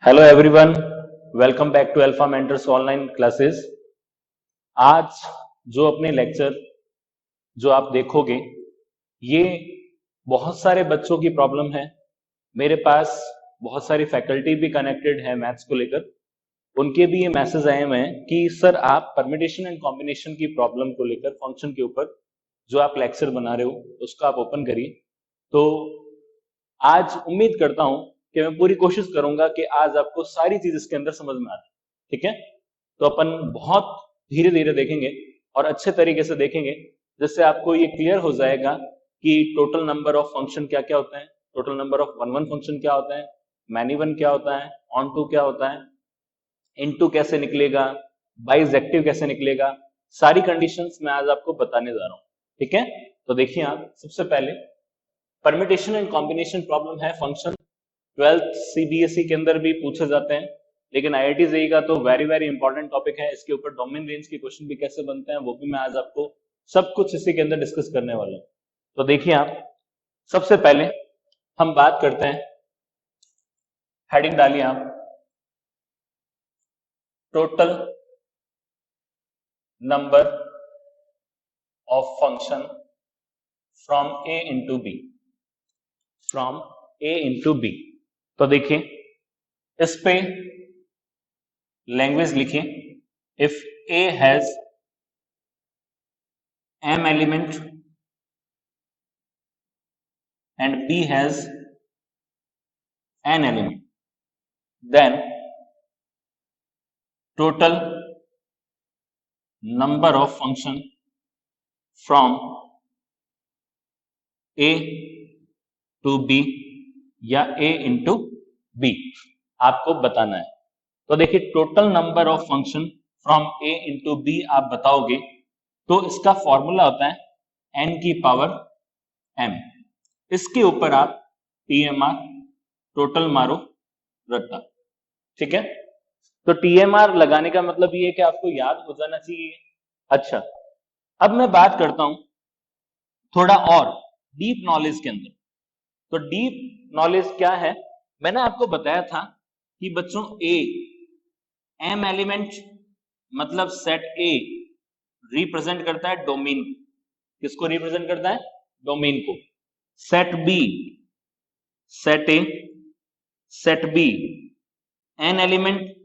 Hello everyone, welcome back to Alpha Mentors online classes. आज जो अपने लेक्चर जो आप देखोगे ये बहुत सारे बच्चों की प्रॉब्लम है। मेरे पास बहुत सारी फैकल्टी भी कनेक्टेड है मैथ्स को लेकर। उनके भी ये मैसेज आए हुए हैं कि सर आप परमिटेशन एंड कॉम्बिनेशन की प्रॉब्लम को लेकर फंक्शन के ऊपर जो आप लेक्चर बना रहे हो उसका आप ओपन करिए। तो आज उम्मीद करता हूं कि मैं पूरी कोशिश करूंगा कि आज आपको सारी चीज इसके अंदर समझ में आ जाए। ठीक है, तो अपन बहुत धीरे धीरे देखेंगे और अच्छे तरीके से देखेंगे, जिससे आपको ये क्लियर हो जाएगा कि टोटल नंबर ऑफ फंक्शन क्या क्या होता है, total number of one one function क्या होता है, मैनी वन क्या होता है, ऑन टू क्या होता है, इनटू कैसे निकलेगा, बाइजेक्टिव कैसे निकलेगा। सारी कंडीशंस मैं आज आपको बताने जा रहा हूं। ठीक है, तो देखिए आप सबसे पहले परमिटेशन एंड कॉम्बिनेशन प्रॉब्लम है फंक्शन। 12th सीबीएसई के अंदर भी पूछे जाते हैं, लेकिन आईआईटी जेईई का तो वेरी वेरी इंपॉर्टेंट टॉपिक है। इसके ऊपर डोमेन रेंज के क्वेश्चन भी कैसे बनते हैं वो भी मैं आज आपको सब कुछ इसी के अंदर डिस्कस करने वाला हूं। तो देखिए आप सबसे पहले हम बात करते हैं, हेडिंग डालिए आप, total number of function from A into B, from A into B. तो देखिए इस पे लैंग्वेज लिखिए, if A has m element and b has n element, then total number of function from a to b या a into b आपको बताना है। तो देखिए total number of function from A into B आप बताओगे तो इसका फॉर्मूला होता है n की पावर m। इसके ऊपर आप TMR टोटल मारो रट्टा। ठीक है, तो TMR लगाने का मतलब ये है कि आपको याद हो जाना चाहिए। अच्छा, अब मैं बात करता हूं थोड़ा और डीप नॉलेज के अंदर। तो डीप नॉलेज क्या है, मैंने आपको बताया था कि बच्चों ए एम एलिमेंट मतलब सेट ए रिप्रेजेंट करता है डोमेन। किसको रिप्रेजेंट करता है? डोमेन को। Set B, set A, set B N element,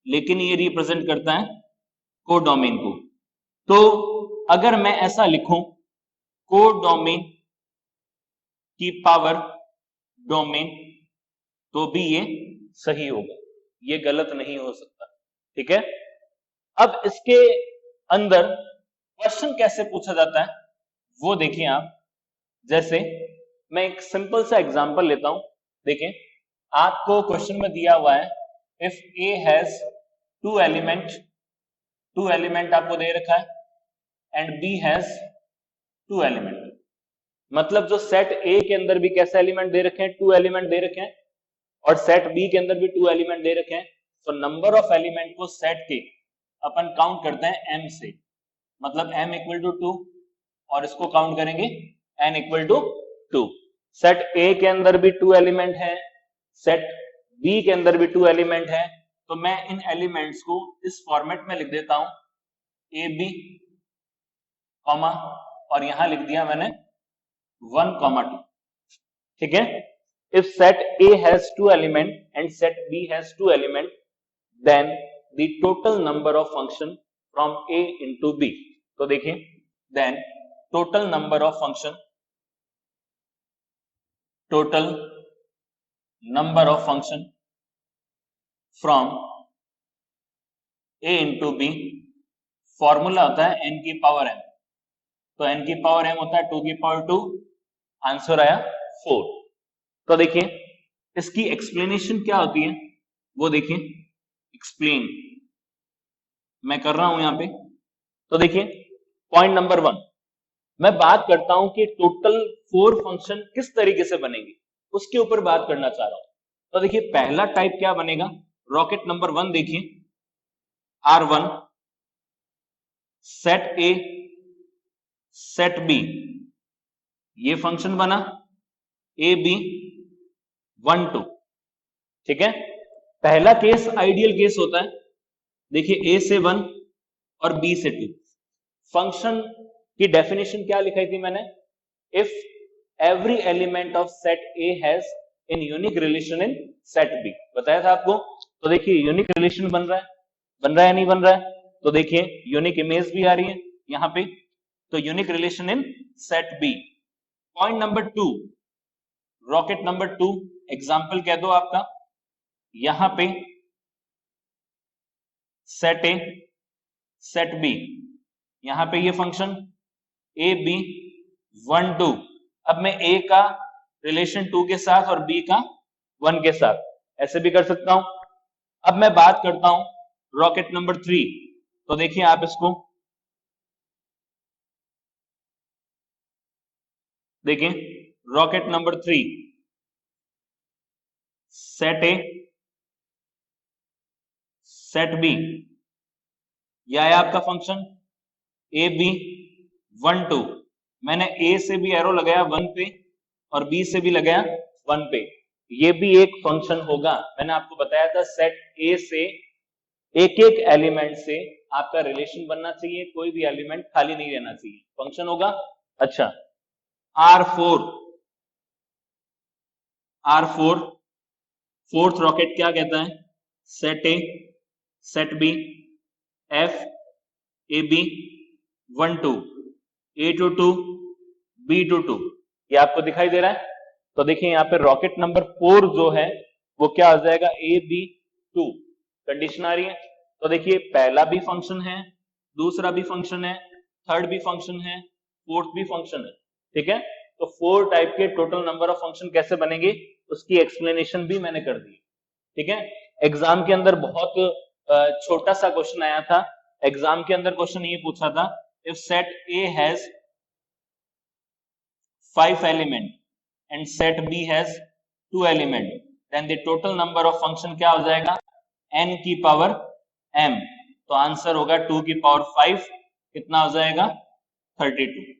लेकिन ये रिप्रेजेंट करता है कोडोमेन को। तो अगर मैं ऐसा लिखूं कोडोमेन की पावर डोमेन, तो भी ये सही होगा, ये गलत नहीं हो सकता। ठीक है, अब इसके अंदर क्वेश्चन कैसे पूछा जाता है वो देखिए आप। जैसे मैं एक सिंपल सा एग्जांपल लेता हूं। देखिए आपको क्वेश्चन में दिया हुआ है, if A has two element आपको दे रखा है and B has two element, मतलब जो सेट ए के अंदर भी कैसे एलिमेंट दे रखे हैं, टू एलिमेंट दे रखे हैं, और सेट बी के अंदर भी टू एलिमेंट दे रखे हैं। तो नंबर ऑफ एलिमेंट को सेट के अपन काउंट करते हैं m से, मतलब m इक्वल टू 2, और इसको काउंट करेंगे n equal to 2। Set A के अंदर भी टू एलिमेंट है, सेट बी के अंदर भी टू एलिमेंट है। तो मैं इन एलिमेंट्स को इस फॉर्मेट में लिख देता हूं, ए बी कॉमा, और यहां लिख दिया मैंने 1,2। ठीक है, if set A has two element and set B has two element, then the total number of function from A into B। तो देखिए then total number of function from A into B, formula होता है n की power m। तो n की power m होता है 2 की पावर 2, आंसर आया 4। तो देखिए इसकी एक्सप्लेनेशन क्या होती है वो देखिए, एक्सप्लेन मैं कर रहा हूं यहां पे। तो देखिए पॉइंट नंबर 1 मैं बात करता हूं कि टोटल 4 फंक्शन किस तरीके से बनेंगे, उसके ऊपर बात करना चाह रहा हूं। तो देखिए पहला टाइप क्या बनेगा, रॉकेट नंबर 1 देखिए, R1 set A set B, ये फंक्शन बना ए बी 1 2। ठीक है, पहला केस आइडियल केस होता है, देखिए a से 1 और b से 2। फंक्शन की डेफिनेशन क्या लिखाई थी मैंने, if every element of set a has in unique relation in set b, बताया था आपको। तो देखिए यूनिक रिलेशन बन रहा है या नहीं बन रहा है, तो देखिए यूनिक इमेज भी आ रही है यहाँ पे, तो unique relation in set b। Point number 2, rocket number 2 example कह दो आपका, यहां पे सेट ए सेट बी, यहां पे ये फंक्शन ए बी 1 2, अब मैं ए का रिलेशन 2 के साथ और बी का 1 के साथ ऐसे भी कर सकता हूं। अब मैं बात करता हूं रॉकेट नंबर 3, तो देखिए आप इसको देखिए, rocket number 3 set A set B, यह है आपका फंक्शन ए बी 1 2, मैंने ए से भी एरो लगाया 1 पे और बी से भी लगाया 1 पे, ये भी एक फंक्शन होगा। मैंने आपको बताया था सेट ए से एक एक एलिमेंट से आपका रिलेशन बनना चाहिए, कोई भी एलिमेंट खाली नहीं रहना चाहिए, फंक्शन होगा। अच्छा, R4 फोर्थ रॉकेट क्या कहता है, set A set B F A B 1 2 A to 2 B to 2, ये आपको दिखाई दे रहा है। तो देखिए यहाँ पे रॉकेट नंबर 4 जो है वो क्या हो जाएगा, ए बी 2, कंडीशन आ रही है। तो देखिए पहला भी फंक्शन है, दूसरा भी फंक्शन है, थर्ड भी फंक्शन है, फोर्थ भी फंक्शन है, ठीक है। तो 4 टाइप के टोटल नंबर ऑफ फंक्शन कैसे बनेंगे उसकी एक्सप्लेनेशन भी मैंने कर दी, ठीक है। एग्जाम के अंदर बहुत छोटा सा क्वेश्चन आया था, एग्जाम के अंदर क्वेश्चन ये पूछा था, if set A has 5 element and set B has 2 element, then the total number of function क्या हो जाएगा, n की पावर m, तो आंसर होगा 2 की पावर 5, कितना हो जाएगा 32।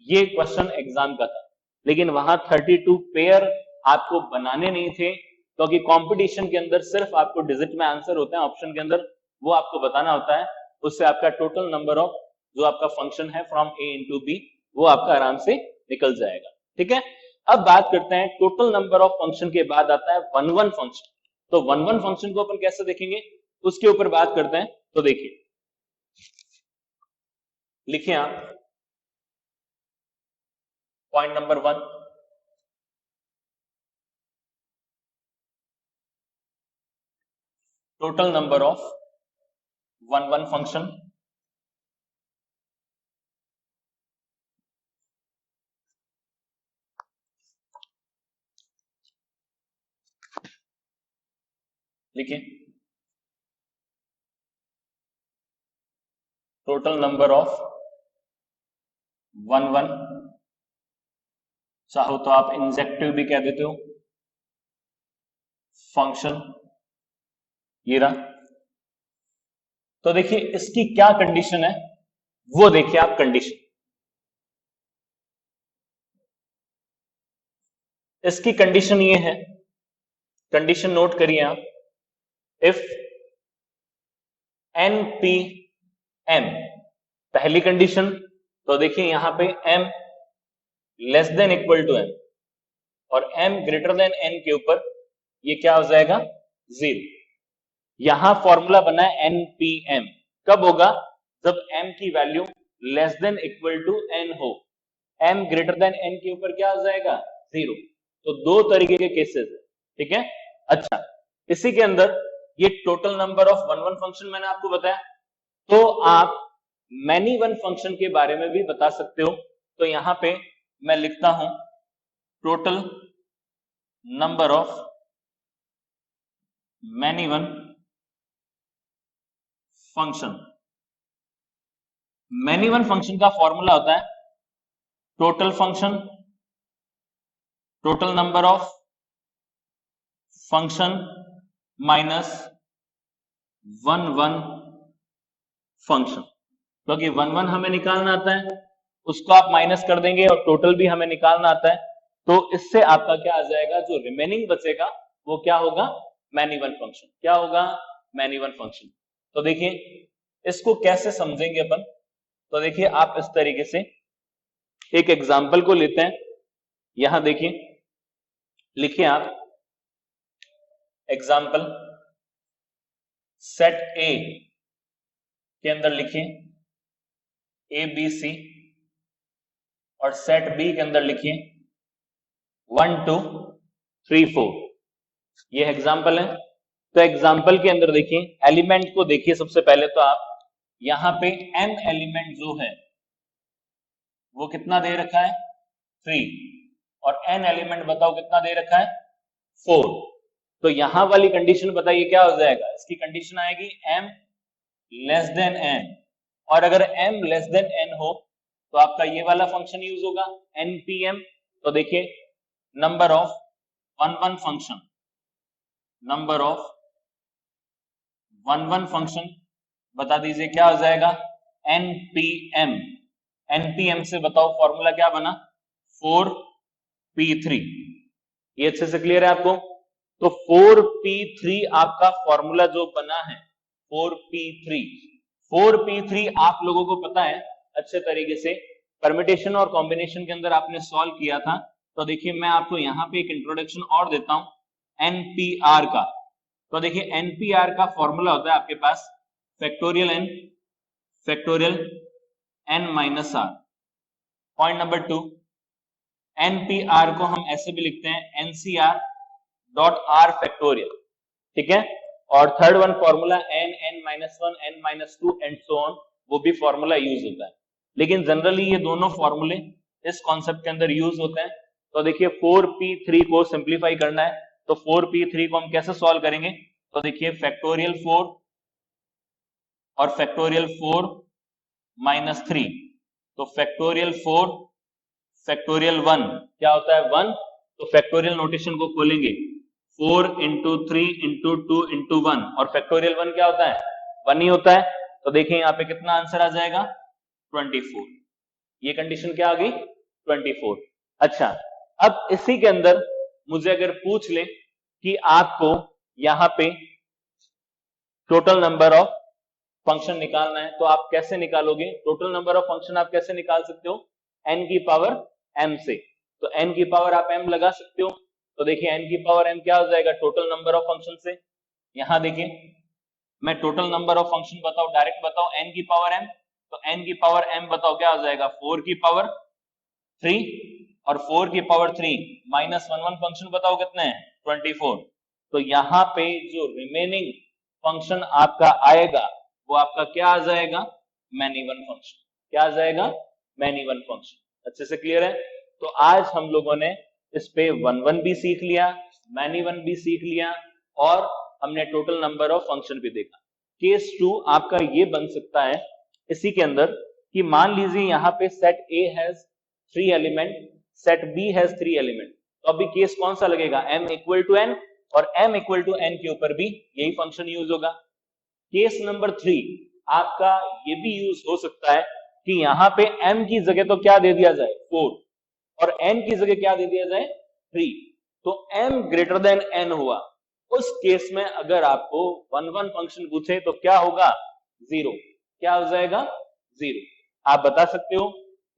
ये क्वेश्चन एग्जाम का था, लेकिन वहां 32 पेयर आपको बनाने नहीं थे, क्योंकि कंपटीशन के अंदर सिर्फ आपको डिजिट में आंसर होते हैं ऑप्शन के अंदर, वो आपको बताना होता है, उससे आपका टोटल नंबर ऑफ जो आपका फंक्शन है फ्रॉम ए इंटू बी वो आपका आराम से निकल जाएगा, ठीक है। अब बात करते हैं टोटल नंबर ऑफ फंक्शन के बाद आता है 1 1 फंक्शन। तो 1 1 फंक्शन को अपन कैसे देखेंगे उसके ऊपर बात करते हैं। तो देखिए, लिखिए आप point number 1, total number of 1 1 function, लिखिए टोटल नंबर ऑफ 1 1, चाहो तो आप इंजेक्टिव भी कह देते हो, फंक्शन ये रहा। तो देखिए इसकी क्या कंडीशन है वो देखिए आप, कंडीशन इसकी कंडीशन ये है, कंडीशन नोट करिए आप, इफ एन पी एम, पहली कंडीशन, तो देखिए यहां पे m less than equal to m और m ग्रेटर देन n के ऊपर ये क्या हो जाएगा 0। यहां फॉर्मूला बना है npm, कब होगा, जब m की value less than equal to n हो, m ग्रेटर देन n के ऊपर क्या हो जाएगा 0। तो दो तरीके के केसेस है, ठीक है। अच्छा, इसी के अंदर ये टोटल नंबर ऑफ 1 1 फंक्शन मैंने आपको बताया, तो आप मैनी वन फंक्शन के बारे में भी बता सकते हो। तो यहां पे मैं लिखता हूं total number of many one function. Many one function का फॉर्मूला होता है total function, total number of function minus 1 1 function, क्योंकि 1 1 हमें निकालना आता है, उसको आप माइनस कर देंगे और टोटल भी हमें निकालना आता है, तो इससे आपका क्या आ जाएगा, जो रिमेनिंग बचेगा वो क्या होगा मैन इवन फंक्शन। क्या होगा? Man even function. तो देखिए इसको कैसे समझेंगे अपन, तो देखिए आप इस तरीके से एक एग्जाम्पल को लेते हैं। यहां देखिए, लिखिए आप एग्जाम्पल सेट ए के अंदर लिखिए ए बी सी, और सेट बी के अंदर लिखिए 1 2 3 4। ये एग्जाम्पल है। तो एग्जाम्पल के अंदर देखिए एलिमेंट को देखिए, सबसे पहले तो आप यहां पे m एलिमेंट जो है वो कितना दे रखा है? 3, और n एलिमेंट बताओ कितना दे रखा है? 4। तो यहां वाली कंडीशन बताइए क्या हो जाएगा? इसकी कंडीशन आएगी m लेस देन n, और अगर m लेस देन n हो तो आपका ये वाला फंक्शन यूज होगा npm। तो देखिए number of one function, number of one function बता दीजिए क्या हो जाएगा? npm। npm से बताओ फॉर्मूला क्या बना? 4p3। ये अच्छे से क्लियर है आपको? तो 4p3 आपका फॉर्मूला जो बना है 4p3। 4p3 आप लोगों को पता है अच्छे तरीके से, परमिटेशन और कॉम्बिनेशन के अंदर आपने सॉल्व किया था। तो देखिए मैं आपको यहाँ पे एक इंट्रोडक्शन और देता हूं npr का। तो देखिए npr का फॉर्मूला होता है आपके पास factorial n, factorial n minus आर। पॉइंट नंबर 2, npr को हम ऐसे भी लिखते हैं ncr डॉट r फैक्टोरियल, ठीक है। और third one formula n minus one, n minus two and so on, वो भी फॉर्मूला यूज होता है। लेकिन जनरली ये दोनों फॉर्मूले इस कॉन्सेप्ट के अंदर यूज होते हैं। तो देखिए 4p3 को सिंप्लीफाई करना है, तो 4p3 को हम कैसे सॉल्व करेंगे? तो देखिए फैक्टोरियल 4 और फैक्टोरियल 4 माइनस 3, तो फैक्टोरियल 4 फैक्टोरियल 1 क्या होता है? 1। तो फैक्टोरियल नोटेशन को खोलेंगे 4 इंटू 3 इंटू 2 इंटू 1, और फैक्टोरियल 1 क्या होता है? 1 ही होता है। तो देखिए यहाँ पे कितना आंसर आ जाएगा? 24। ये कंडीशन क्या आ गई? 24। अच्छा, अब इसी के अंदर मुझे अगर पूछ ले कि आपको यहाँ पे टोटल नंबर ऑफ फंक्शन निकालना है, तो आप कैसे निकालोगे? टोटल नंबर ऑफ फंक्शन आप कैसे निकाल सकते हो? n की पावर m से। तो n की पावर आप m लगा सकते हो। तो देखिए n की पावर m क्या हो जाएगा टोटल नंबर ऑफ फंक्शन से? यहां देखिए मैं टोटल नंबर ऑफ फंक्शन बताओ, डायरेक्ट बताओ n की पावर m। तो n की पावर m बताओ क्या हो जाएगा? 4 की पावर 3, और 4 की पावर 3 माइनस वन फंक्शन बताओ कितने हैं? 24। तो यहाँ पे जो रिमेनिंग फंक्शन आपका आएगा वो आपका क्या आ जाएगा? Man even function. क्या आ जाएगा? Man even function. अच्छे से क्लियर है? तो आज हम लोगों ने इस पे वन भी सीख लिया, मैन इवन भी सीख लिया, और हमने टोटल नंबर ऑफ फंक्शन भी देखा। केस 2 आपका ये बन सकता है इसी के अंदर कि मान लीजिए यहाँ पे set A has 3 element, set B has 3 element. तो अभी केस कौन सा लगेगा? m इक्वल टू n, और m इक्वल टू n के ऊपर भी यही फंक्शन यूज होगा। केस नंबर 3 आपका ये भी यूज हो सकता है कि यहाँ पे m की जगह तो क्या दे दिया जाए? 4, और n की जगह क्या दे दिया जाए? 3। तो m ग्रेटर देन n हुआ, उस केस में अगर आपको वन फंक्शन पूछे तो क्या होगा? 0। क्या हो जाएगा? 0। आप बता सकते हो,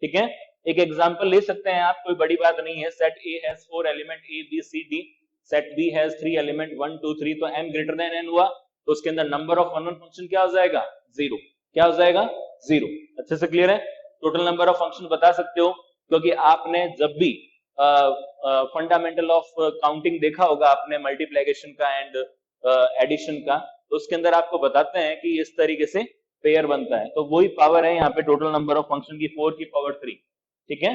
ठीक है। एक एग्जांपल ले सकते हैं आप, कोई बड़ी बात नहीं है। Set A has 4 element A B C D, set B has 3 element 1 2 3, तो m ग्रेटर देन n हुआ, तो उसके अंदर नंबर ऑफ वन फंक्शन क्या हो जाएगा? 0। क्या हो जाएगा? 0। अच्छे से क्लियर है? टोटल नंबर ऑफ फंक्शन बता सकते हो, क्योंकि आपने जब भी फंडामेंटल ऑफ काउंटिंग देखा होगा आपने, मल्टीप्लिकेशन का एंड एडिशन का, तो उसके अंदर आपको बताते हैं कि इस तरीके से पेयर बनता है। तो वही पावर है यहाँ पे टोटल नंबर ऑफ फंक्शन की, 4 की पावर 3, ठीक है।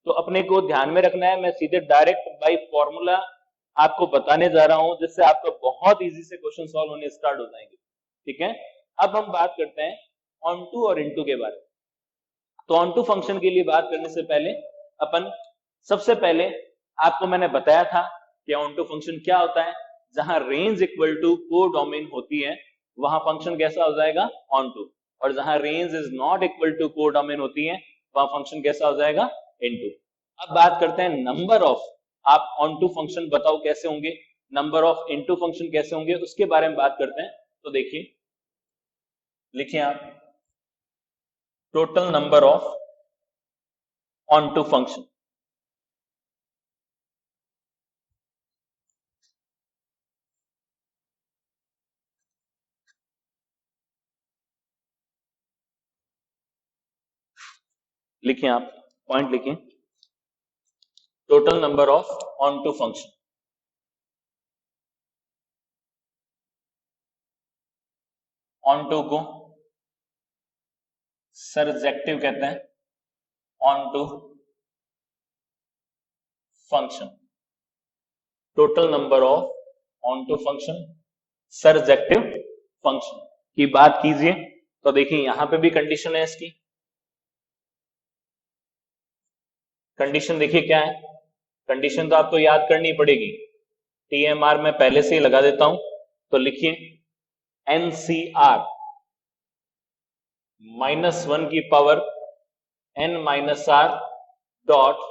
तो अपने को ध्यान में रखना है, मैं सीधे डायरेक्ट बाय फॉर्मूला आपको बताने जा रहा हूं, जिससे आपको बहुत इजी से क्वेश्चन सॉल्व होने स्टार्ट हो जाएंगे, ठीक है। अब हम बात करते हैं ऑनटू और इनटू के बारे में। तो ऑनटू फंक्शन के लिए बात करने से पहले अपन सबसे पहले आपको मैंने बताया था कि ऑनटू फंक्शन क्या होता है। जहां रेंज इक्वल टू कोडोमेन होती है वहां फंक्शन कैसा हो जाएगा? ऑनटू। और जहां range is not equal to codomain होती है वहां फंक्शन कैसा हो जाएगा? इनटू। अब बात करते हैं नंबर ऑफ, आप ऑनटू फंक्शन बताओ कैसे होंगे। नंबर ऑफ इनटू फंक्शन कैसे होंगे उसके बारे में बात करते हैं। तो देखिए, लिखिए आप total number of onto function. लिखिए आप पॉइंट लिखिए, total number of onto function. Onto को सरजेक्टिव कहते हैं, onto function. Total number of onto function surjective function की बात कीजिए तो देखिए यहां पे भी कंडीशन है इसकी। कंडीशन देखिए क्या है, कंडीशन तो आपको याद करनी पड़ेगी, टीएमआर मैं पहले से ही लगा देता हूं। तो लिखिए एनसीआर -1 की power n minus R dot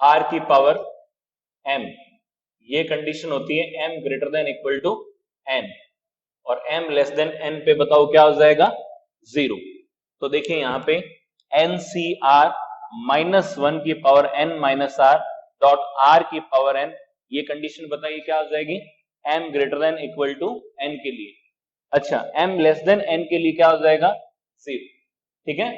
R की पावर m। ये कंडीशन होती है m greater than equal to n, और m लेस देन n पे बताओ क्या हो जाएगा, 0। तो देखिए यहां पे NCR -1 की power n minus R dot R की पावर n, ये कंडीशन बताइए क्या हो जाएगी, m greater than equal to n के लिए। अच्छा, m लेस देन n के लिए क्या हो जाएगा, 0। ठीक है,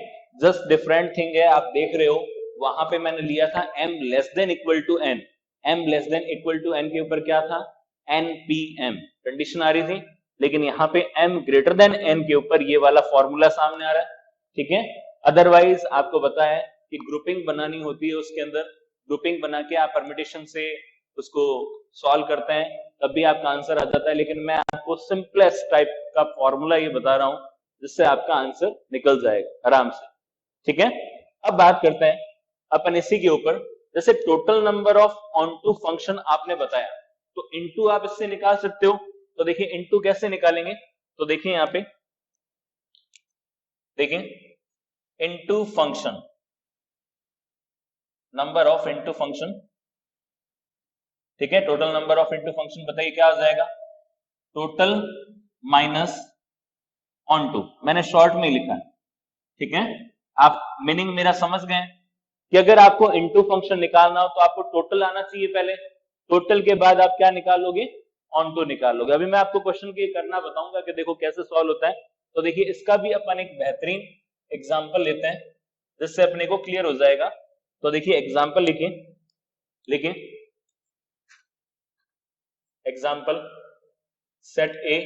जस्ट डिफरेंट थिंग है, आप देख रहे हो वहां पे मैंने लिया था m less than equal to n, m less than equal to n के ऊपर क्या था, npm कंडीशन आ रही थी, लेकिन यहाँ पे m ग्रेटर देन n के ऊपर ये वाला फॉर्मूला सामने आ रहा है। ठीक है, अदरवाइज आपको पता है कि ग्रुपिंग बनानी होती है, उसके अंदर ग्रुपिंग बना के आप परमिटेशन से उसको सॉल्व करते हैं तब भी आपका आंसर आ जाता है, लेकिन मैं आपको सिंपलेस्ट टाइप का फॉर्मूला ये बता रहा हूं जिससे आपका आंसर निकल जाएगा आराम से। ठीक है, अब बात करते हैं अपन इसी के ऊपर, जैसे total number of onto function आपने बताया, तो इनटू आप इससे निकाल सकते हो। तो देखिए इनटू कैसे निकालेंगे, तो देखिए यहां पे देखिए into function, number of into function. ठीक है, total number of into function बताइए क्या हो जाएगा, टोटल माइनस ऑन टू, मैंने शॉर्ट में ही लिखा है। ठीक है, आप मीनिंग मेरा समझ गए कि अगर आपको इनटू फंक्शन निकालना हो तो आपको टोटल आना चाहिए पहले, टोटल के बाद आप क्या निकालोगे, ऑन टू निकालोगे। अभी मैं आपको क्वेश्चन के करना बताऊंगा कि देखो कैसे सॉल्व होता है। तो देखिए इसका भी अपन एक बेहतरीन एग्जांपल लेते हैं जिससे अपने को क्लियर हो जाएगा। तो देखिए एग्जांपल लिखिए, लिखिए एग्जांपल सेट ए,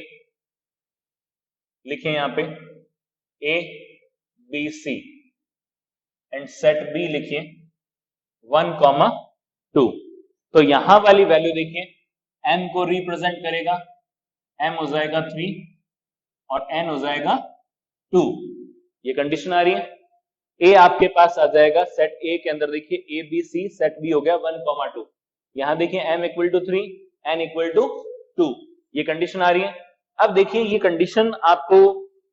लिखिए यहां पे A B C and set B लिखिए 1,2। तो यहां वाली वैल्यू देखिए m को रिप्रेजेंट करेगा, m हो जाएगा 3 और n हो जाएगा 2। ये कंडीशन आ रही है। a आपके पास आ जाएगा सेट a के अंदर, देखिए a b c, set b हो गया 1,2। यहां देखिए m equal to 3, n equal to 2, ये कंडीशन आ रही है। अब देखिए ये कंडीशन आपको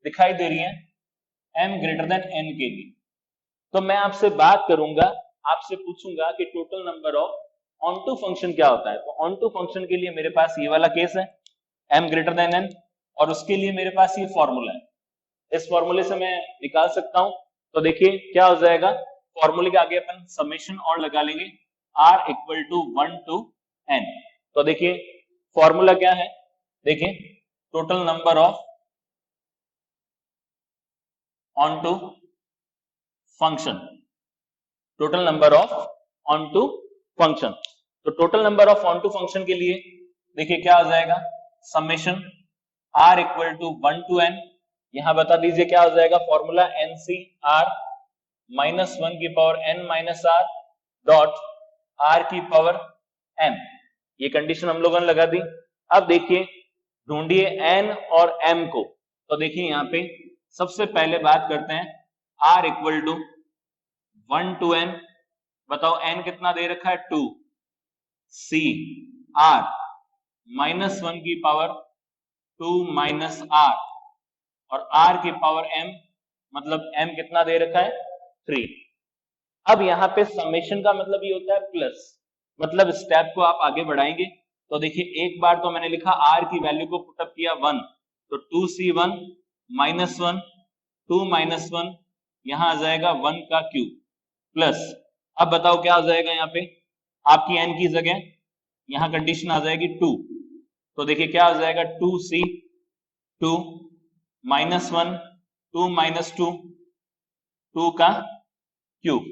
दिखाई दे रही है m ग्रेटर देन n के लिए, तो मैं आपसे बात करूंगा, आपसे पूछूंगा कि total number of onto function क्या होता है। तो ऑन टू फंक्शन के लिए मेरे पास ये वाला केस है m ग्रेटर देन n, और उसके लिए मेरे पास ये फॉर्मूला है, इस फॉर्मूले से मैं निकाल सकता हूं। तो देखिए क्या हो जाएगा, फॉर्मूले के आगे अपन समेशन और लगा लेंगे, r equal to 1 to n। तो देखिए फॉर्मूला क्या है, देखिए total number of onto function, total number of onto function. तो total number of onto function के लिए देखिए क्या हो जाएगा, summation r equal to 1 to n, यहां बता दीजिए क्या हो जाएगा फॉर्मूला, NCR -1 की power n minus R dot r की पावर m। ये कंडीशन हम लोगों ने लगा दी। अब देखिए ढूंढिए n और m को। तो देखिए यहां पे सबसे पहले बात करते हैं r equal to 1 to n, बताओ n कितना दे रखा है, 2, c r -1 की पावर 2 माइनस r और r की पावर m, मतलब m कितना दे रखा है, 3। अब यहाँ पे समेशन का मतलब ये होता है प्लस, मतलब स्टेप को आप आगे बढ़ाएंगे तो देखिए एक बार तो मैंने लिखा r की वैल्यू को पुटअप किया 1, तो 2c1 माइनस 1, 2 माइनस 1, यहां आ जाएगा 1 का क्यूब प्लस, अब बताओ क्या हो जाएगा यहाँ पे, आपकी n की जगह यहाँ कंडीशन आ जाएगी 2, तो देखिए क्या हो जाएगा 2c 2 माइनस 1 2 माइनस 2 2 का क्यूब,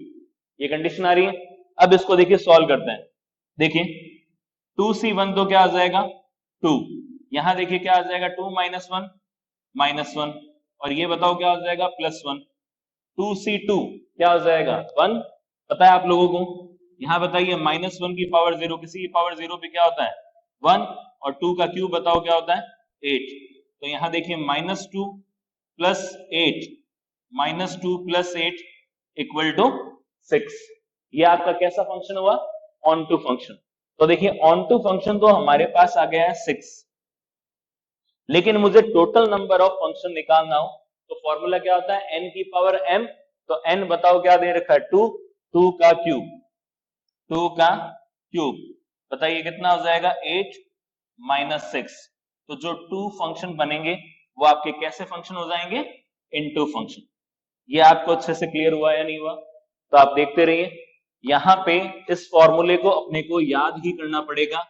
ये कंडीशन आ रही है। अब इसको देखिए सॉल्व करते हैं, देखिए 2c1 तो क्या आ जाएगा 2, यहां देखिए क्या आ जाएगा 2 माइनस 1 माइनस 1, और ये बताओ क्या हो जाएगा प्लस 1, 2c2 क्या हो जाएगा 1, पता है आप लोगों को, यहां बताइए माइनस 1 की पावर 0 किसी की पावर 0 पे क्या होता है 1, और 2 का क्यूब बताओ क्या होता है 8, तो यहां देखिए minus 2 plus 8, minus 2 plus 8 equal to 6, ये आपका कैसा फंक्शन हुआ ऑन टू फंक्शन। तो देखिए ऑन टू फंक्शन तो हमारे पास आ गया है 6, लेकिन मुझे टोटल नंबर ऑफ फंक्शन निकालना हो तो फॉर्मूला क्या होता है n की पावर m, तो n बताओ क्या दे रखा है 2, 2 का क्यूब, 2 का क्यूब बताइए कितना हो जाएगा 8 माइनस 6, तो जो 2 फंक्शन बनेंगे वो आपके कैसे फंक्शन हो जाएंगे इनटू फंक्शन। ये आपको अच्छे से क्लियर हुआ या नहीं हुआ, तो आप देखते रहिए, यहाँ पे इस फॉर्मूले को अपने को याद ही करना पड़ेगा,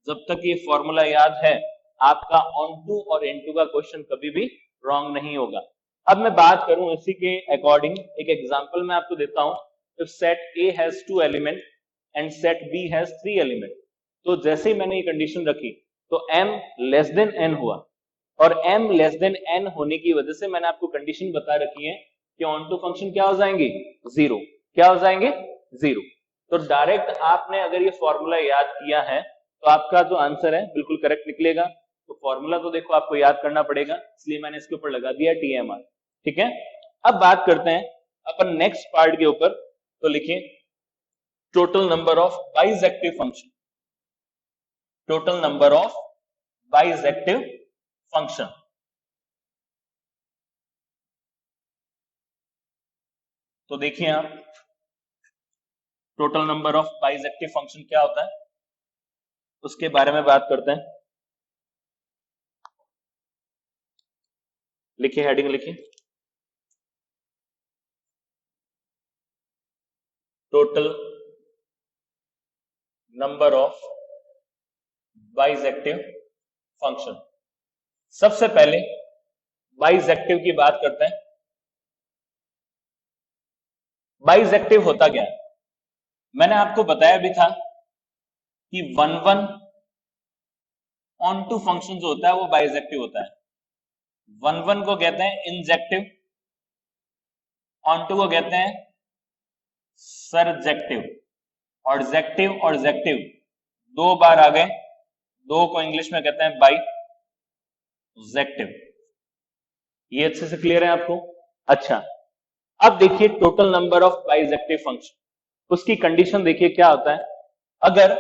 जब तक ये फॉर्मूला याद है आपका ऑन टू और इन टू का क्वेश्चन कभी भी रॉन्ग नहीं होगा। अब मैं बात करूं इसी के अकॉर्डिंग, एक एग्जांपल मैं आपको देता हूं, if set A has 2 element and set B has 3 element, तो जैसे ही मैंने ये कंडीशन रखी तो m लेस देन n हुआ, और m लेस देन n होने की वजह से मैंने आपको कंडीशन बता रखी है कि ऑन टू फंक्शन क्या हो जाएंगे 0, क्या हो जाएंगे 0, तो डायरेक्ट आपने अगर ये फॉर्मूला याद किया है तो आपका जो आंसर है बिल्कुल करेक्ट निकलेगा। तो फॉर्मूला तो देखो आपको याद करना पड़ेगा, इसलिए मैंने इसके ऊपर लगा दिया TMR, ठीक है। अब बात करते हैं अपन नेक्स्ट पार्ट के ऊपर, तो लिखिए total number of bijective function, total number of bijective function. तो देखिए आप total number of bijective function क्या होता है उसके बारे में बात करते हैं। लिखिए हेडिंग लिखिए total number of bijective function. सबसे पहले बाइजेक्टिव की बात करते हैं। बाइजेक्टिव होता क्या है, मैंने आपको बताया भी था कि 1 ऑन टू फंक्शन जो होता है वो बाइजेक्टिव होता है। 1 को कहते हैं इंजेक्टिव, ऑन टू को कहते हैं सरजेक्टिव, और जेक्टिव दो बार आ गए, दो को इंग्लिश में कहते हैं बाइजेक्टिव। ये अच्छे से क्लियर है आपको। अच्छा, अब देखिए total number of bijective function, उसकी कंडीशन देखिए क्या होता है। अगर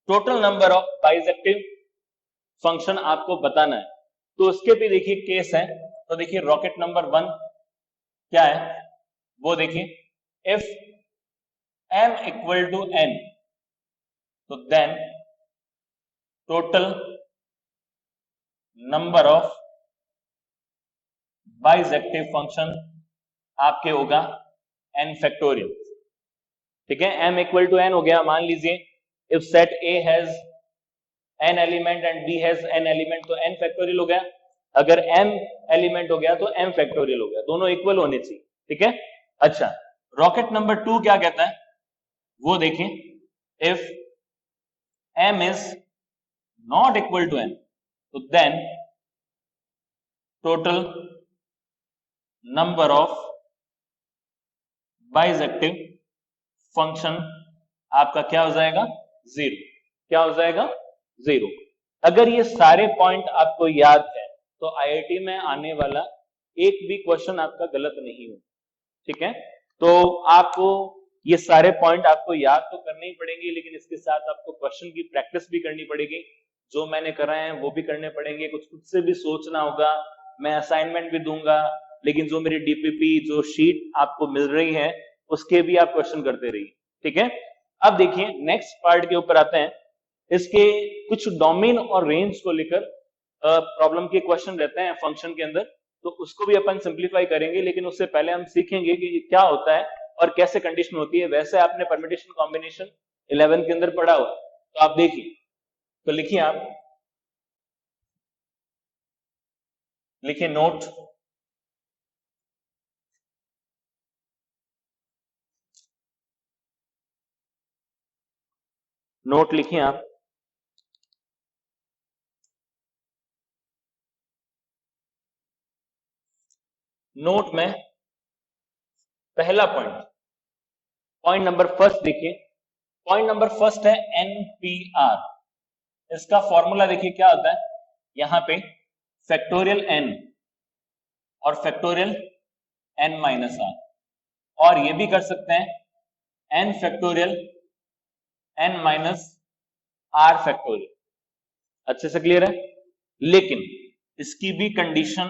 total number of bijective function आपको बताना है तो उसके भी देखिए केस है। तो देखिए रॉकेट नंबर 1 क्या है वो देखिए, if m equal to n, तो then total number of bijective function आपके होगा n फैक्टोरियल, ठीक है। m इक्वल टू n हो गया, मान लीजिए if set A has n element and B has n element, तो n फैक्टोरियल हो गया। अगर m एलिमेंट हो गया तो m फैक्टोरियल हो गया, दोनों इक्वल होने चाहिए, ठीक है। अच्छा, रॉकेट नंबर 2 क्या कहता है वो देखिए, if m is not equal to n, तो then total number of bijective function आपका क्या हो जाएगा 0, क्या हो जाएगा 0। अगर ये सारे पॉइंट आपको याद है तो IIT में आने वाला एक भी क्वेश्चन आपका गलत नहीं हो, ठीक है। तो आपको ये सारे पॉइंट आपको याद तो करने ही पड़ेंगे, लेकिन इसके साथ आपको क्वेश्चन की प्रैक्टिस भी करनी पड़ेगी, जो मैंने कराए हैं वो भी करने पड़ेंगे, कुछ खुद से भी सोचना होगा, मैं असाइनमेंट भी दूंगा, लेकिन जो मेरी DPP जो शीट आपको मिल रही है उसके भी आप क्वेश्चन करते रहिए, ठीक है। अब देखिए नेक्स्ट पार्ट के ऊपर आते हैं। इसके कुछ डोमेन और रेंज को लेकर प्रॉब्लम के क्वेश्चन रहते हैं फंक्शन के अंदर, तो उसको भी अपन सिंप्लीफाई करेंगे, लेकिन उससे पहले हम सीखेंगे कि क्या होता है और कैसे कंडीशन होती है। वैसे आपने परम्यूटेशन कॉम्बिनेशन 11 के अंदर पढ़ा हुआ, तो आप देखिए, तो लिखिए, आप लिखिए नोट, नोट लिखिए आप, नोट में पहला पॉइंट, पॉइंट नंबर फर्स्ट देखिए, पॉइंट नंबर फर्स्ट है एनपीआर। इसका फॉर्मूला देखिए क्या होता है, यहां पे फैक्टोरियल एन और फैक्टोरियल एन माइनस आर, और ये भी कर सकते हैं N factorial N minus R factorial. अच्छे से क्लियर है, लेकिन इसकी भी कंडीशन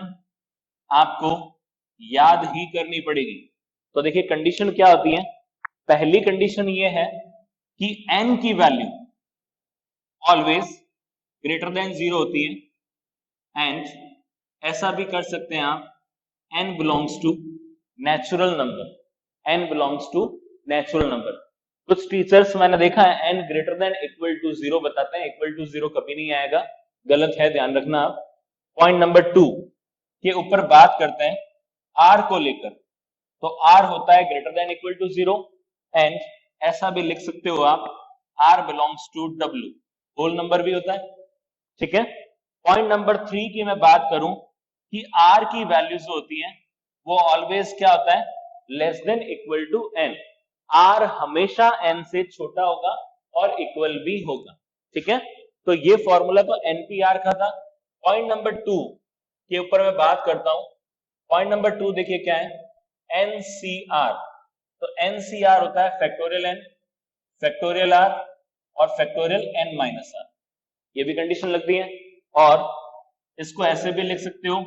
आपको याद ही करनी पड़ेगी। तो देखिए कंडीशन क्या होती है, पहली कंडीशन ये है कि n की वैल्यू ऑलवेज ग्रेटर देन 0 होती है, एंड ऐसा भी कर सकते हैं आप n belongs to natural number, n belongs to natural number. कुछ टीचर्स मैंने देखा है n greater than equal to 0 बताते हैं, इक्वल टू 0 कभी नहीं आएगा, गलत है, ध्यान रखना आप। पॉइंट नंबर 2 के ऊपर बात करते हैं r को लेकर, तो r होता है greater than equal to 0, and ऐसा भी लिख सकते हो आप r belongs to w, whole number भी होता है, ठीक है। पॉइंट नंबर 3 की मैं बात करूं कि r की वैल्यू जो होती है वो ऑलवेज क्या होता है, less than equal to n, r हमेशा n से छोटा होगा और इक्वल भी होगा, ठीक है। तो ये फॉर्मूला तो npr का था। पॉइंट नंबर 2 के ऊपर मैं बात करता हूं, पॉइंट नंबर 2 देखिए क्या है, NCR। तो NCR होता है फैक्टोरियल n, फैक्टोरियल r और फैक्टोरियल n माइनस r, ये भी कंडीशन लगती है। और इसको ऐसे भी लिख सकते हो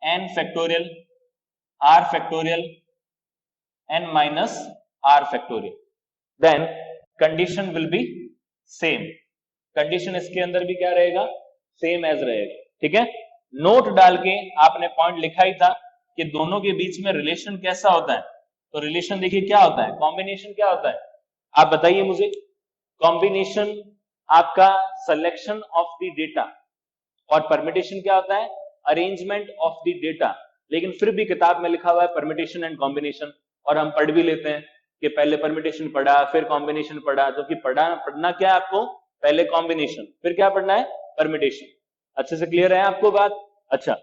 n factorial r factorial n minus r factorial, then condition will be same, condition इसके अंदर भी क्या रहेगा, सेम एज रहेगा, ठीक है। नोट डाल के आपने पॉइंट लिखा ही था कि दोनों के बीच में रिलेशन कैसा होता है, तो रिलेशन देखिए क्या होता है, कॉम्बिनेशन क्या होता है, आप बताइए मुझे। कॉम्बिनेशन आपका सिलेक्शन ऑफ द डेटा, और परमिटेशन क्या होता है, अरेंजमेंट ऑफ द डेटा, लेकिन फिर भी किताब में लिखा हुआ है परमिटेशन एंड कॉम्बिनेशन, और हम पढ़ भी लेते हैं कि पहले परमिटेशन पढ़ा फिर कॉम्बिनेशन पढ़ा, तो कि पढ़ना क्या है आपको, पहले कॉम्बिनेशन फिर क्या पढ़ना है, परमिटेशन। अच्छे से क्लियर है आपको बात। अच्छा,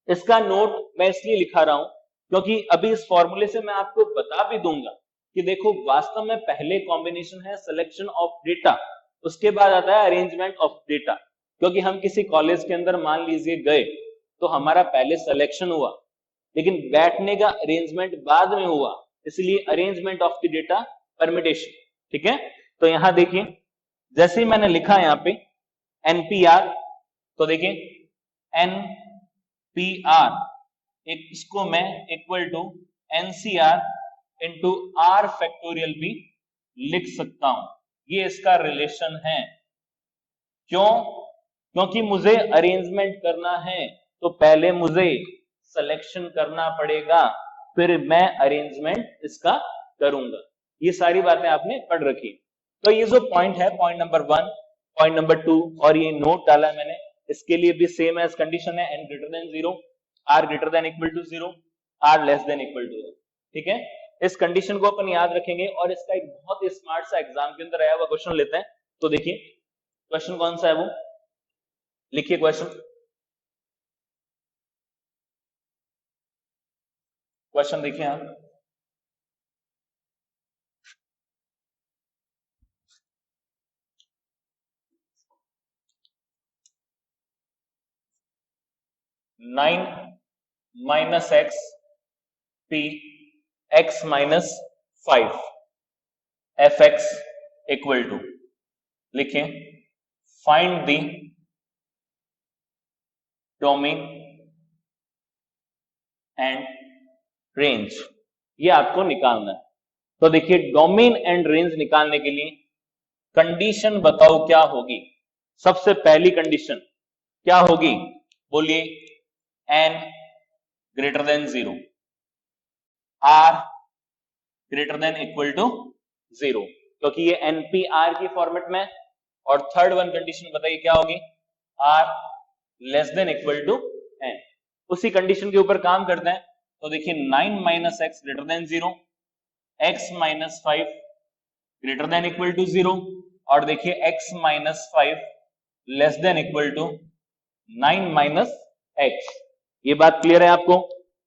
इसका नोट मैं इसलिए लिखा रहा हूं क्योंकि अभी इस फॉर्मूले से मैं आपको बता भी दूंगा कि देखो वास्तव में पहले कॉम्बिनेशन है सिलेक्शन ऑफ डेटा, उसके बाद आता है अरेंजमेंट ऑफ डेटा। क्योंकि हम किसी कॉलेज के अंदर मान लीजिए गए, तो हमारा पहले सिलेक्शन हुआ, लेकिन बैठने का अरेंजमेंट बाद में हुआ, इसलिए arrangement of the data permutation, ठीक है। तो यहां देखिए जैसे ही मैंने लिखा यहां पे एनपीआर, तो देखिए एनपीआर एक इसको मैं equal to NCR into R factorial भी लिख सकता हूं, ये इसका रिलेशन है। क्यों, क्योंकि मुझे अरेंजमेंट करना है, तो पहले मुझे सिलेक्शन करना पड़ेगा, फिर मैं अरेंजमेंट इसका करूंगा। ये सारी बातें आपने पढ़ रखी। तो ये जो पॉइंट है, पॉइंट नंबर 1, पॉइंट नंबर 2, और ये नोट डाला है मैंने, इसके लिए भी सेम एज कंडीशन है, n greater than 0, r greater than equal to 0, r less than equal to 0, ठीक है। इस कंडीशन को अपन याद रखेंगे, और इसका एक बहुत ही स्मार्ट सा एग्जाम के अंदर आया हुआ क्वेश्चन लेते हैं। तो देखिए क्वेश्चन कौन सा है वो, लिखिए क्वेश्चन, क्वेश्चन देखिए आप, nine minus x p x minus 5 f x equal to, लिखें find the domain and range, ये आपको निकालना है। तो देखिए डोमेन एंड रेंज निकालने के लिए कंडीशन बताओ क्या होगी, सबसे पहली कंडीशन क्या होगी, बोलिए, n greater than 0, r greater than equal to 0, क्योंकि ये npr की फॉर्मेट में। और थर्ड वन कंडीशन बताइए क्या होगी, r less than equal to n। उसी कंडीशन के ऊपर काम करते हैं। तो देखिए 9 minus X greater than 0, x minus 5 greater than equal to 0, और देखिए x minus 5 less than equal to 9 minus X. ये बात क्लियर है आपको?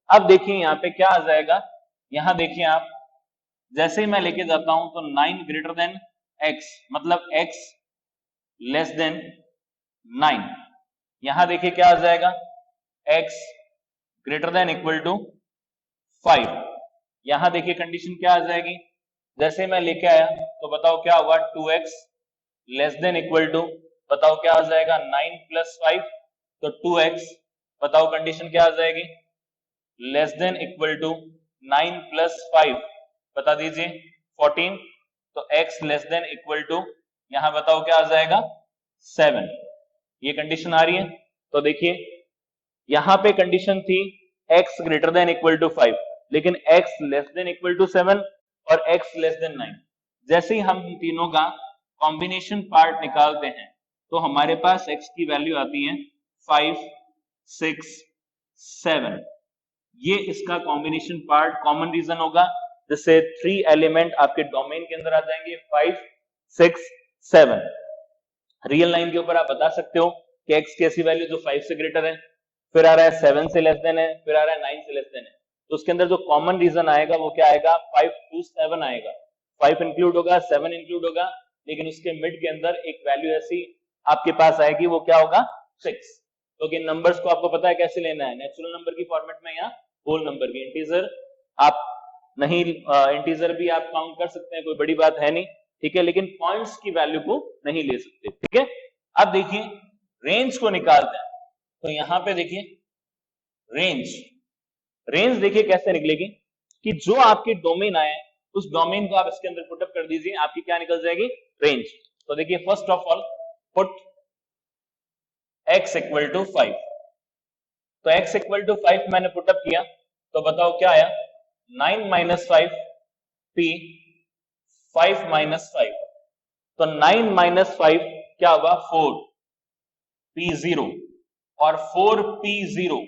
अब देखिए यहाँ पे क्या आ जाएगा, यहां देखिए आप, जैसे ही मैं लेके जाता हूं तो 9 ग्रेटर देन x, मतलब x लेस देन 9। यहां देखिए क्या आ जाएगा, x greater than equal to 5। यहां देखिए कंडीशन क्या आ जाएगी, जैसे मैं लेके आया तो बताओ क्या होगा, 2x less than equal to, बताओ क्या आ जाएगा, 9 प्लस 5, तो 2x, बताओ कंडीशन क्या आ जाएगी, less than equal to 9 plus 5, बता दीजिए 14, तो x less than equal to, यहां बताओ क्या आ जाएगा, 7। ये कंडीशन आ रही है। तो देखिए यहां पे कंडीशन थी x greater than equal to 5, लेकिन x less than equal to 7 और x लेस देन 9। जैसे ही हम तीनों का कॉम्बिनेशन पार्ट निकालते हैं तो हमारे पास x की वैल्यू आती है 5, 6, 7। ये इसका कॉम्बिनेशन पार्ट कॉमन रीजन होगा, जिससे 3 एलिमेंट आपके डोमेन के अंदर आ जाएंगे, 5, 6, 7। रियल लाइन के ऊपर आप बता सकते हो कि x की ऐसी वैल्यू जो 5 से ग्रेटर है, फिर आ रहा है 7 से लेस देन है, फिर आ रहा है 9 से लेस देन है। तो उसके अंदर जो कॉमन रीजन आएगा वो क्या आएगा, 5 to 7 आएगा। 5 इंक्लूड होगा, 7 इंक्लूड होगा, लेकिन उसके मिड के अंदर एक वैल्यू ऐसी आपके पास आएगी, वो क्या होगा, 6। क्योंकि तो नंबर्स को आपको पता है कैसे लेना है, नेचुरल नंबर की फॉर्मेट में या होल नंबर की। इंटीजर आप नहीं, इंटीजर भी आप काउंट कर सकते हैं, कोई बड़ी बात है नहीं, ठीक है, लेकिन पॉइंट्स की वैल्यू को नहीं ले सकते, ठीक है। अब देखिए रेंज को निकालते हैं, तो यहां पे देखिए रेंज, रेंज देखिए कैसे निकलेगी, कि जो आपकी डोमेन आए उस डोमेन को आप इसके अंदर पुटअप कर दीजिए, आपकी क्या निकल जाएगी, रेंज। तो देखिए first of all put x equal to 5, तो x इक्वल टू 5 मैंने पुटअप किया, तो बताओ क्या आया, 9 माइनस 5 p 5 माइनस 5, तो 9 माइनस 5 क्या होगा, 4 p0, और 4 p0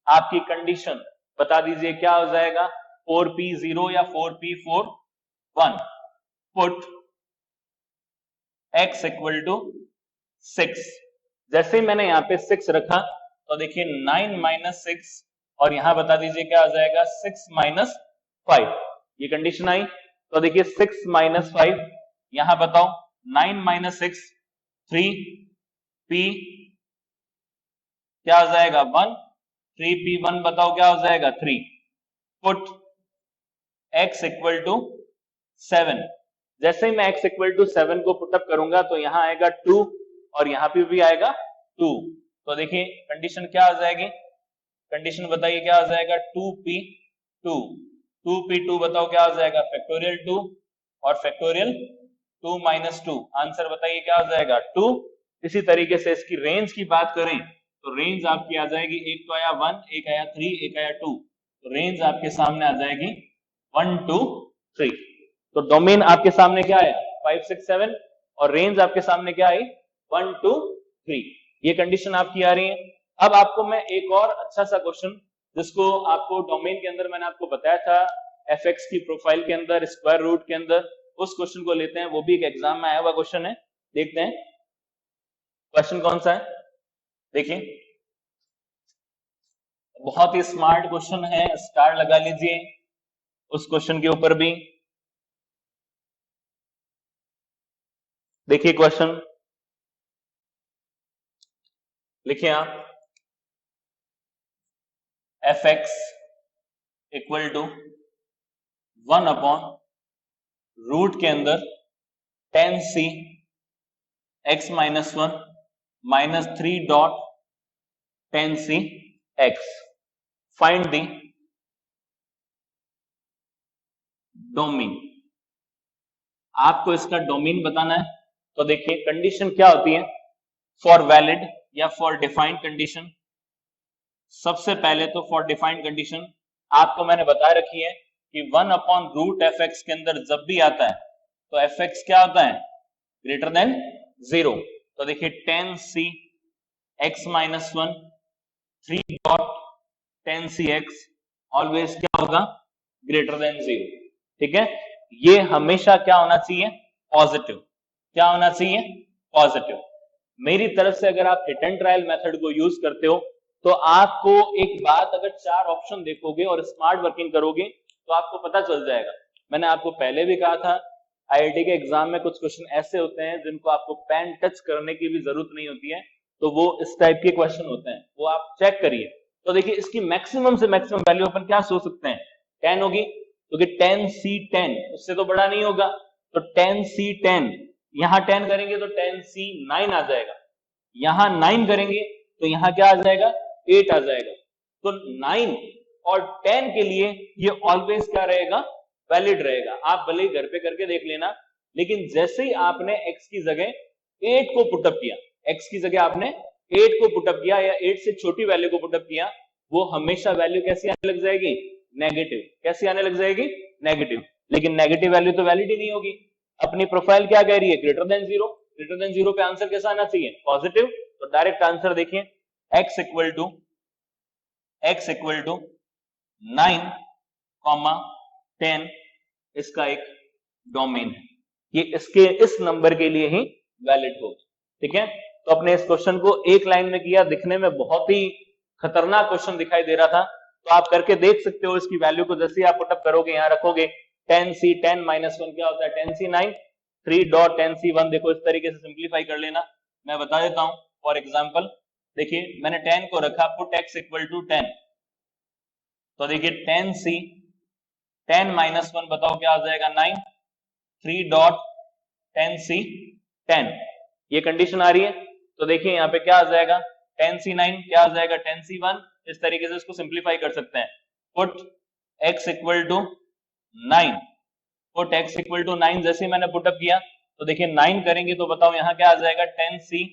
आपकी कंडीशन बता दीजिए क्या हो जाएगा, 4 p0 या 4 p4 1। Put x equal to 6, जैसे ही मैंने यहाँ पे 6 रखा तो देखिए 9 माइनस 6, और यहां बता दीजिए क्या आ जाएगा, 6 माइनस 5। ये कंडीशन आई, तो देखिए 6 माइनस 5, यहां बताओ 9 माइनस 6 3 p क्या हो जाएगा 1, 3p1 बताओ क्या हो जाएगा 3। पुट x इक्वल टू 7, जैसे ही मैं x इक्वल टू 7 को पुटअप करूंगा तो यहां आएगा 2, और यहां पे भी आएगा 2। तो देखिए कंडीशन क्या आ जाएगी, कंडीशन बताइए क्या आ जाएगा, 2p2, 2p2 बताओ क्या आ जाएगा, फैक्टोरियल 2, और फैक्टोरियल 2 माइनस 2, आंसर बताइए क्या आ जाएगा 2। इसी तरीके से इसकी रेंज की बात करें तो रेंज आपकी आ जाएगी, एक तो आया 1, एक आया 3, एक आया 2, तो रेंज आपके सामने आ जाएगी 1 2 3। तो डोमेन आपके सामने क्या आया, 5 6 7, और रेंज आपके सामने क्या आई, 1 2 3। ये कंडीशन आपकी आ रही है। अब आपको मैं एक और अच्छा सा क्वेश्चन, जिसको आपको डोमेन के अंदर मैंने आपको बताया था, fx की प्रोफाइल के अंदर, स्क्वायर रूट के अंदर, उस क्वेश्चन को लेते हैं। वो भी एक एग्जाम में आया हुआ क्वेश्चन है, देखते हैं क्वेश्चन कौन सा है। देखिए बहुत ही स्मार्ट क्वेश्चन है, स्टार लगा लीजिए उस क्वेश्चन के ऊपर भी। देखिए क्वेश्चन लिखिए आप, fx equal to 1 upon root के अंदर 10c x minus 1 minus 3 dot 10c x, find the domain. आपको इसका डोमेन बताना है, तो देखिए कंडीशन क्या होती है फॉर वैलिड या फॉर डिफाइंड कंडीशन। सबसे पहले तो फॉर डिफाइंड कंडीशन आपको मैंने बता रखी है कि 1/√fx के अंदर जब भी आता है तो fx क्या होता है ग्रेटर देन 0। तो देखिए tan c x minus 1 3.tan c x always क्या होगा ग्रेटर देन 0। ठीक है, ये हमेशा क्या होना चाहिए पॉजिटिव। क्या होना चाहिए पॉजिटिव। मेरी तरफ से अगर आप हिट एंड ट्रायल मेथड को यूज करते हो तो आपको एक बात, अगर 4 ऑप्शन देखोगे और स्मार्ट वर्किंग करोगे तो आपको पता चल जाएगा। मैंने आपको पहले भी कहा था आईआईटी के एग्जाम में कुछ क्वेश्चन ऐसे होते हैं जिनको आपको पेन टच करने की भी जरूरत नहीं होती है, तो वो इस टाइप के क्वेश्चन होते हैं, वो आप चेक करिए। तो देखिए इसकी मैक्सिमम से मैक्सिमम वैल्यू अपन क्या सोच सकते हैं 10 होगी, क्योंकि तो 10c10 उससे तो बड़ा नहीं होगा, तो 10c10 यहां 10 करेंगे तो 10c9 आ जाएगा, यहां 9 करेंगे तो यहां क्या आ जाएगा 8 आ जाएगा। तो 9 और 10 के लिए ये ऑलवेज क्या रहेगा वैलिड रहेगा। आप भले ही घर पे करके देख लेना, लेकिन जैसे ही आपने x की जगह 8 को पुटअप किया, x की जगह आपने 8 को पुटअप किया या 8 से छोटी वैल्यू को पुटअप किया, वो हमेशा वैल्यू कैसी आने लग जाएगी नेगेटिव। कैसी आने लग जाएगी नेगेटिव। लेकिन नेगेटिव वैल्यू तो वैलिड ही नहीं होगी। अपनी प्रोफाइल क्या कह रही है ग्रेटर देन 0। ग्रेटर देन 0 पे आंसर कैसा आना चाहिए पॉजिटिव। तो डायरेक्ट आंसर देखिए x इक्वल टू 9, 10 इसका एक डोमेन है, ये इसके इस नंबर के लिए ही वैलिड होगा। ठीक है, तो अपने इस क्वेश्चन को एक लाइन में किया, दिखने में बहुत ही खतरनाक क्वेश्चन दिखाई दे रहा था, तो आप करके देख सकते हो। इसकी वैल्यू को जैसे आप पुटअप करोगे यहां रखोगे 10c10 माइनस 1 क्या होता है 10c9 3.10c1। देखो इस तरीके से सिंप्लीफाई कर लेना, मैं बता देता हूं। फॉर एग्जाम्पल देखिए मैंने 10 को रखा पुट x इक्वल टू 10, तो देखिए 10 माइनस 1 बताओ क्या आ जाएगा 9, 3.10c10 ये कंडीशन आ रही है। तो देखिए यहाँ पे क्या आ जाएगा 10c9 क्या आ जाएगा 10c1। इस तरीके से इसको सिंप्लीफाई कर सकते हैं। Put x equal to 9, put x equal to 9 जैसे मैंने पुटअप किया तो देखिए 9 करेंगे तो बताओ यहाँ क्या आ जाएगा 10c,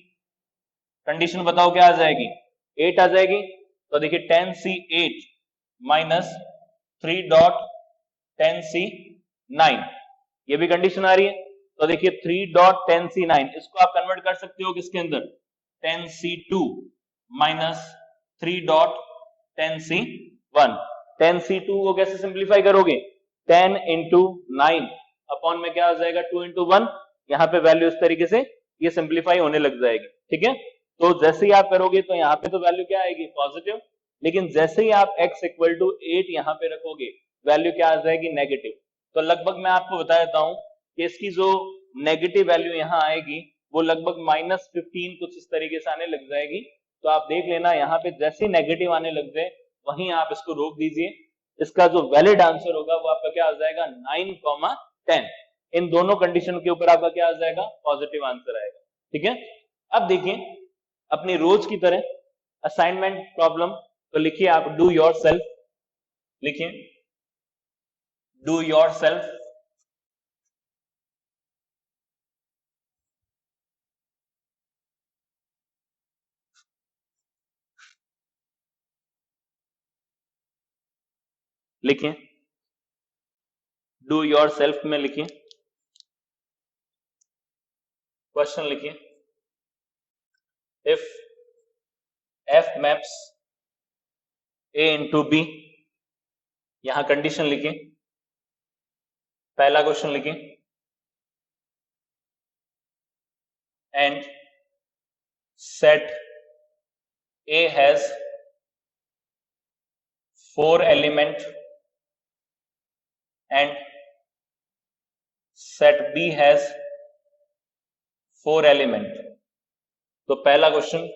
कंडीशन बताओ क्या आ जाएगी 8 आ जाएगी। तो देखिए 10c8 माइनस 3.10c9 ये भी कंडीशन आ रही है। तो देखिए 3.10c9 इसको आप कन्वर्ट कर सकते हो किसके अंदर 10c2 माइनस 3.10c1। 10c2 को कैसे सिंप्लीफाई करोगे 10 इंटू 9 अपॉन में क्या आ जाएगा 2 इंटू 1। यहाँ पे वैल्यू इस तरीके से ये सिंप्लीफाई होने लग जाएगी। ठीक है, तो जैसे ही आप करोगे तो यहाँ पे तो वैल्यू क्या आएगी पॉजिटिव, लेकिन जैसे ही आप x इक्वल टू 8 यहाँ पे रखोगे वैल्यू क्या आ जाएगी नेगेटिव। तो लगभग मैं आपको बता देता हूं कि इसकी जो नेगेटिव वैल्यू यहाँ आएगी वो लगभग -15 कुछ इस तरीके से आने लग जाएगी। तो आप देख लेना यहाँ पे जैसे ही नेगेटिव आने लग जाए वहीं आप इसको रोक दीजिए। इसका जो वैलिड आंसर होगा वो आपका क्या आ जाएगा 9, 10। इन दोनों कंडीशन के ऊपर आपका क्या आ जाएगा पॉजिटिव आंसर आएगा। ठीक है, अब देखिए अपनी रोज की तरह असाइनमेंट प्रॉब्लम, तो लिखिए आप डू योर सेल्फ, लिखिए डू योर सेल्फ। लिखिए डू योर सेल्फ में लिखिए क्वेश्चन लिखिए if f maps a into B, यहां कंडीशन लिखिए। पहला क्वेश्चन लिखिए and set a has 4 element and set b has 4 element. तो पहला question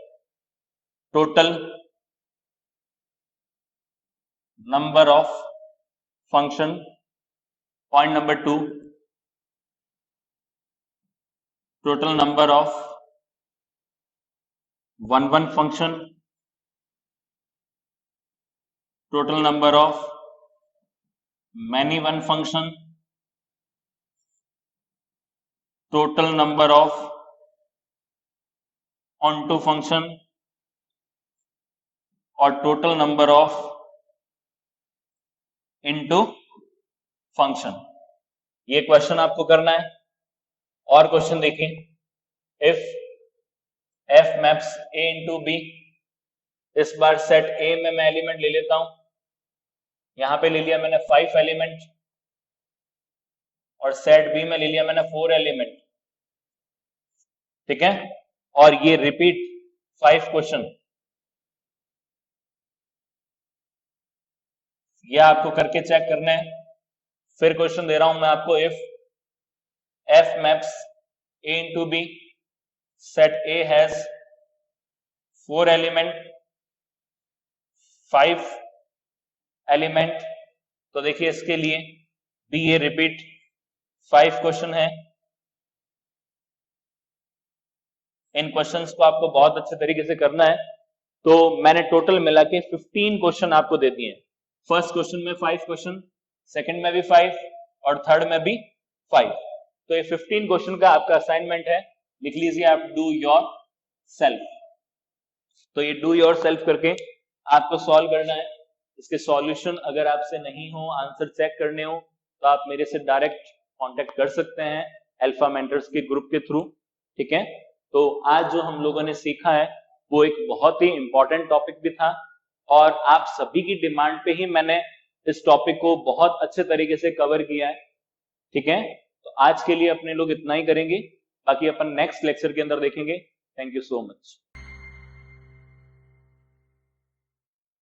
total number of function, point number 2 total number of one function, total number of many one function, total number of onto function और total number of into function. ये question आपको करना है। और question देखिए, if F maps A into B, इस बार set ए में मैं एलिमेंट ले लेता हूं, यहां पे ले लिया मैंने 5 एलिमेंट, और सेट बी में ले लिया मैंने 4 एलिमेंट, ठीक है। और ये रिपीट 5 क्वेश्चन, ये आपको करके चेक करना है। फिर क्वेश्चन दे रहा हूं मैं आपको, if F maps A into B, set A has 4 element 5 element, तो देखिए इसके लिए भी ये रिपीट 5 क्वेश्चन है। इन क्वेश्चंस को आपको बहुत अच्छे तरीके से करना है। तो मैंने टोटल मिला के 15 क्वेश्चन आपको दे दिए। फर्स्ट क्वेश्चन में 5 क्वेश्चन, सेकंड में भी 5 और थर्ड में भी 5। तो ये 15 क्वेश्चन का आपका असाइनमेंट है, लिख लीजिए आप डू योर सेल्फ। तो ये डू योर सेल्फ करके आपको सॉल्व करना है। इसके सॉल्यूशन अगर आपसे नहीं हो, आंसर चेक करने हो, तो आप मेरे से डायरेक्ट कांटेक्ट कर सकते हैं अल्फा मेंटर्स के ग्रुप के थ्रू, ठीक है। तो आज जो हम लोगों ने सीखा है वो एक बहुत ही इंपॉर्टेंट टॉपिक भी था, और आप सभी की डिमांड पे ही मैंने इस टॉपिक को बहुत अच्छे तरीके से कवर किया है, ठीक है। तो आज के लिए अपने लोग इतना ही करेंगे, बाकी अपन नेक्स्ट लेक्चर के अंदर देखेंगे। Thank you so much.